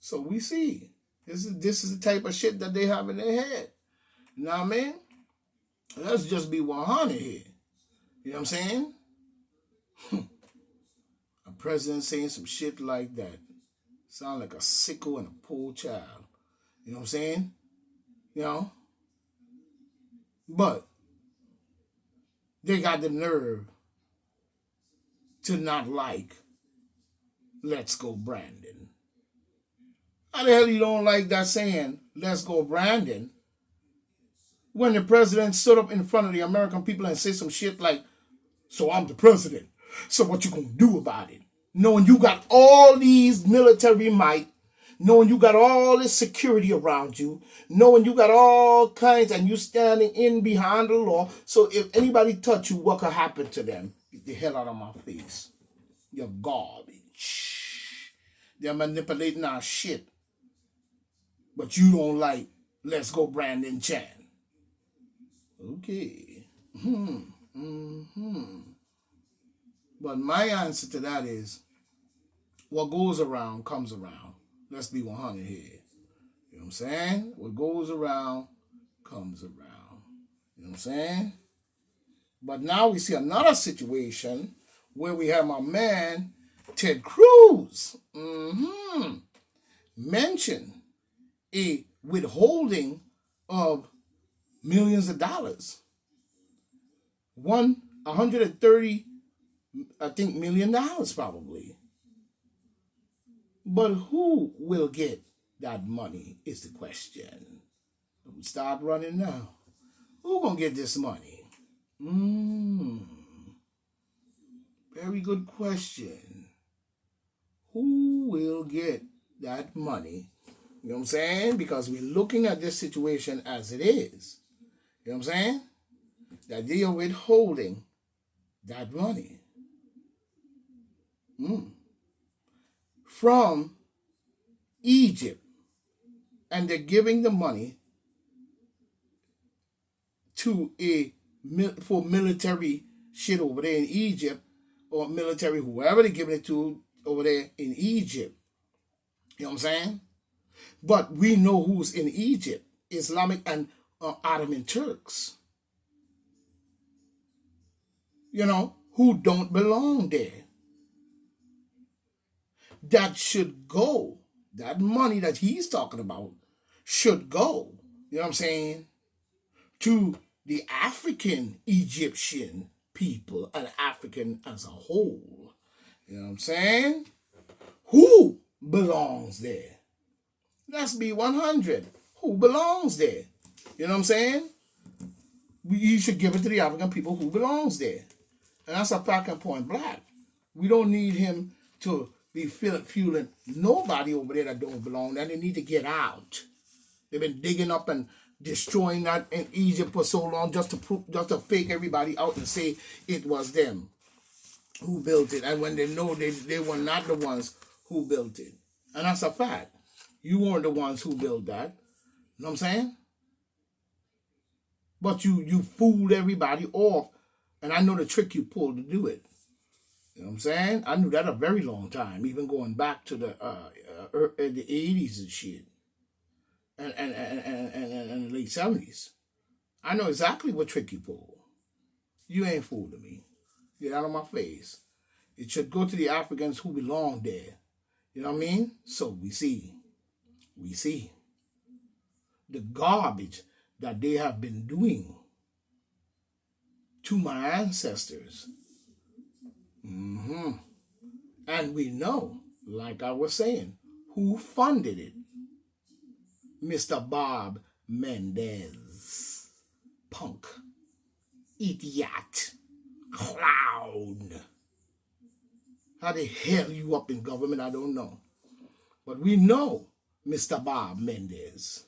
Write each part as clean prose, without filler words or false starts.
So we see. This is the type of shit that they have in their head. You know what I mean? Let's just be 100 here. You know what I'm saying? A president saying some shit like that. Sound like a sicko and a poor child. You know what I'm saying? You know? But they got the nerve to not like Let's Go Brandon. How the hell you don't like that saying, Let's Go Brandon, when the president stood up in front of the American people and said some shit like, so I'm the president, so what you gonna do about it? Knowing you got all these military might, knowing you got all this security around you, knowing you got all kinds and you standing in behind the law, so if anybody touch you, what could happen to them? Get the hell out of my face. You're garbage. They're manipulating our shit. But you don't like Let's Go Brandon Chan. Okay. But my answer to that is, what goes around comes around. Let's be 100 here. You know what I'm saying? What goes around comes around. You know what I'm saying? But now we see another situation where we have my man, Ted Cruz, mention a withholding of millions of dollars. 130, I think, $1 million probably. But who will get that money is the question. Start running now. Who gonna get this money? Very good question. Who will get that money? You know what I'm saying? Because we're looking at this situation as it is. You know what I'm saying? That they are withholding that money from Egypt. And they're giving the money for military shit over there in Egypt, or military, whoever they're giving it to over there in Egypt. You know what I'm saying? But we know who's in Egypt. Islamic and Ottoman Turks. You know, who don't belong there. That should go. That money that he's talking about should go. You know what I'm saying? To the African Egyptian people and African as a whole. You know what I'm saying? Who belongs there? Let's be 100. Who belongs there? You know what I'm saying? You should give it to the African people who belongs there. And that's a fact and point blank. We don't need him to be fueling nobody over there that don't belong there. They need to get out. They've been digging up and destroying that in Egypt for so long just to fake everybody out and say it was them who built it. And when they know they were not the ones who built it. And that's a fact. You weren't the ones who built that. You know what I'm saying? But you fooled everybody off. And I know the trick you pulled to do it. You know what I'm saying? I knew that a very long time, even going back to the 80s and shit. And the late 70s. I know exactly what trick you pulled. You ain't fooling me. Get out of my face. It should go to the Africans who belong there. You know what I mean? So we see the garbage that they have been doing to my ancestors. And we know, like I was saying, who funded it. Mr. Bob Mendez. Punk. Idiot. Clown. How the hell you up in government, I don't know. But we know Mr. Bob Mendez.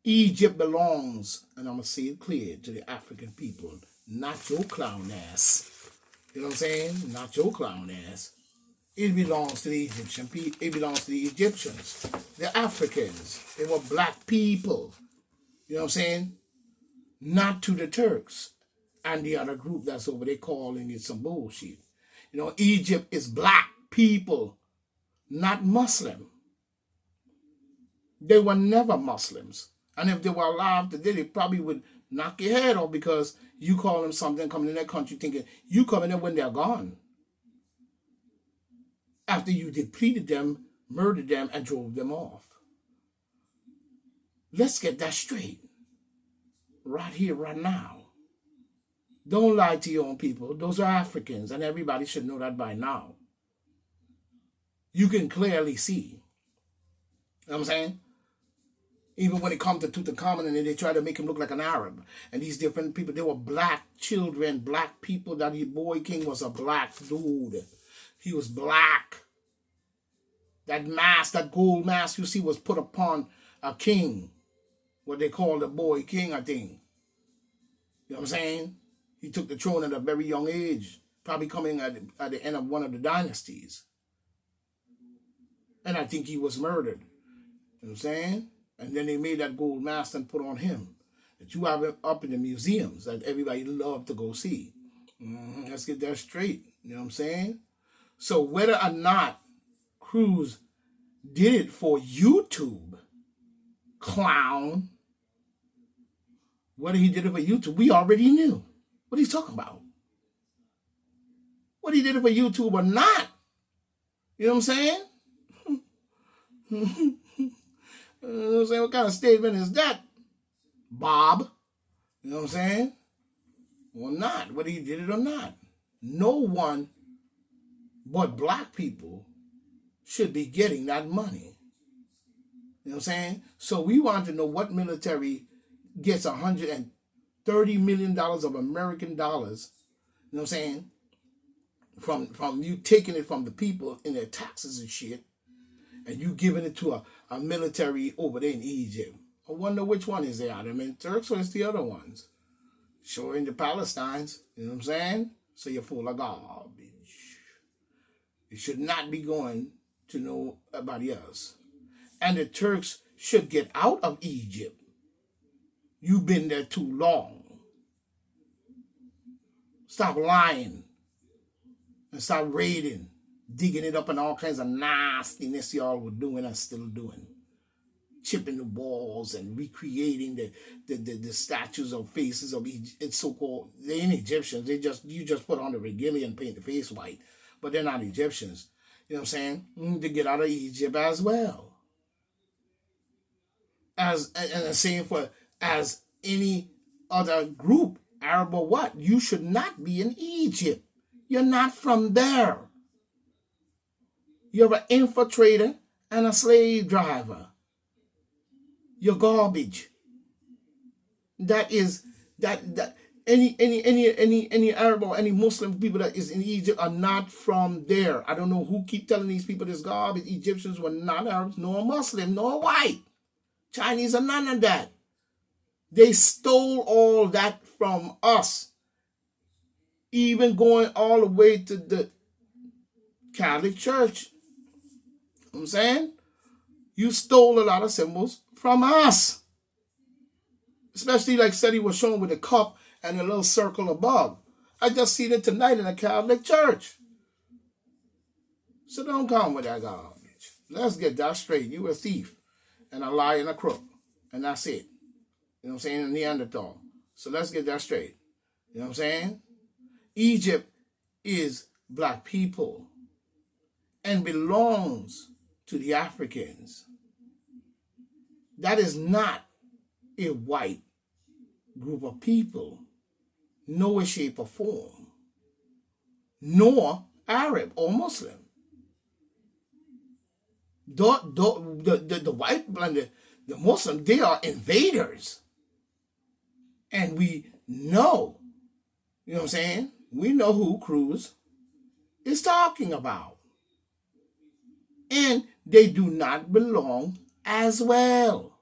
Egypt belongs, and I'm going to say it clear, to the African people, not your clown ass. You know what I'm saying? Not your clown ass. It belongs to the Egyptian people. It belongs to the Egyptians. The Africans. They were black people. You know what I'm saying? Not to the Turks and the other group that's over there calling it some bullshit. You know, Egypt is black people, not Muslim. They were never Muslims. And if they were alive today, they probably would knock your head off because you call them something coming in their country thinking you coming in when they're gone. After you depleted them, murdered them, and drove them off. Let's get that straight. Right here, right now. Don't lie to your own people. Those are Africans, and everybody should know that by now. You can clearly see. You know what I'm saying? Even when it comes to Tutankhamun, and they try to make him look like an Arab. And these different people, they were black children, black people. That boy king was a black dude. He was black. That mask, that gold mask you see was put upon a king. What they call the boy king, I think. You know what I'm saying? He took the throne at a very young age. Probably coming at the end of one of the dynasties. And I think he was murdered. You know what I'm saying? And then they made that gold mask and put on him. That you have it up in the museums that everybody love to go see. Let's get that straight. You know what I'm saying? So whether or not Cruz did it for YouTube, clown, whether he did it for YouTube, we already knew. What are you talking about? Whether he did it for YouTube or not. You know what I'm saying? You know what I'm saying? What kind of statement is that, Bob? You know what I'm saying? Or not, whether he did it or not. No one but black people should be getting that money. You know what I'm saying? So we want to know what military gets $130 million of American dollars, you know what I'm saying, from you taking it from the people in their taxes and shit, and you giving it to a military over there in Egypt. I wonder which one is the Ottoman Turks or it's the other ones. Sure, in the Palestines, you know what I'm saying? So you're full of garbage. You should not be going to nobody else. And the Turks should get out of Egypt. You've been there too long. Stop lying. And stop raiding. Digging it up and all kinds of nastiness y'all were doing and still doing. Chipping the walls and recreating the statues of faces of it's so-called, they ain't Egyptians. You just put on the regalia and paint the face white. But they're not Egyptians. You know what I'm saying? To get out of Egypt as well. And the same for as any other group, Arab or what, you should not be in Egypt. You're not from there. You're an infiltrator and a slave driver. You're garbage. That any Arab or any Muslim people that is in Egypt are not from there. I don't know who keep telling these people this garbage. Egyptians were not Arabs, nor Muslim, nor white. Chinese are none of that. They stole all that from us. Even going all the way to the Catholic Church. You know what I'm saying? You stole a lot of symbols from us. Especially like said he was shown with a cup and a little circle above. I just seen it tonight in a Catholic church. So don't come with that garbage. Let's get that straight. You a thief and a liar and a crook. And that's it. You know what I'm saying? A Neanderthal. So let's get that straight. You know what I'm saying? Egypt is black people and belongs to the Africans. That is not a white group of people, no way, shape, or form, nor Arab or Muslim. The white and the Muslim, they are invaders. And we know, you know what I'm saying? We know who Cruz is talking about. And they do not belong as well.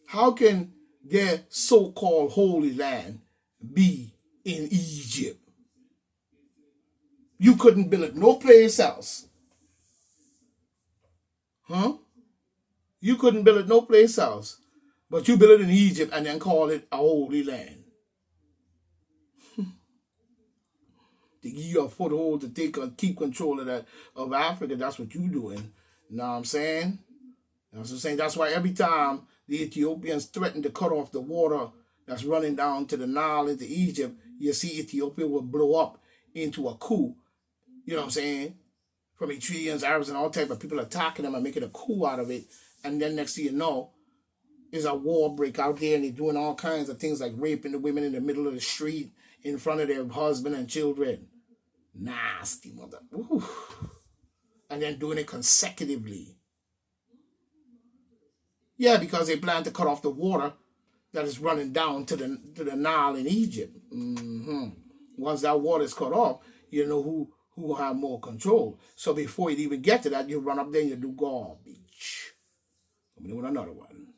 How can their so-called Holy Land be in Egypt? You couldn't build it no place else. You couldn't build it no place else. But you build it in Egypt and then call it a Holy Land. to give you a foothold to keep control of Africa. That's what you doing. You know what I'm saying? That's what I'm saying. That's why every time the Ethiopians threaten to cut off the water that's running down to the Nile into Egypt, you see Ethiopia will blow up into a coup. You know what I'm saying? From Eritreans, Arabs, and all type of people attacking them and making a coup out of it. And then next thing you know, is a war break out there, and they're doing all kinds of things like raping the women in the middle of the street in front of their husband and children. Nasty mother. Ooh. And then doing it consecutively. Yeah, because they plan to cut off the water that is running down to the Nile in Egypt. Once that water is cut off, you know who will have more control. So before you even get to that, you run up there and you do garbage. I'm doing another one.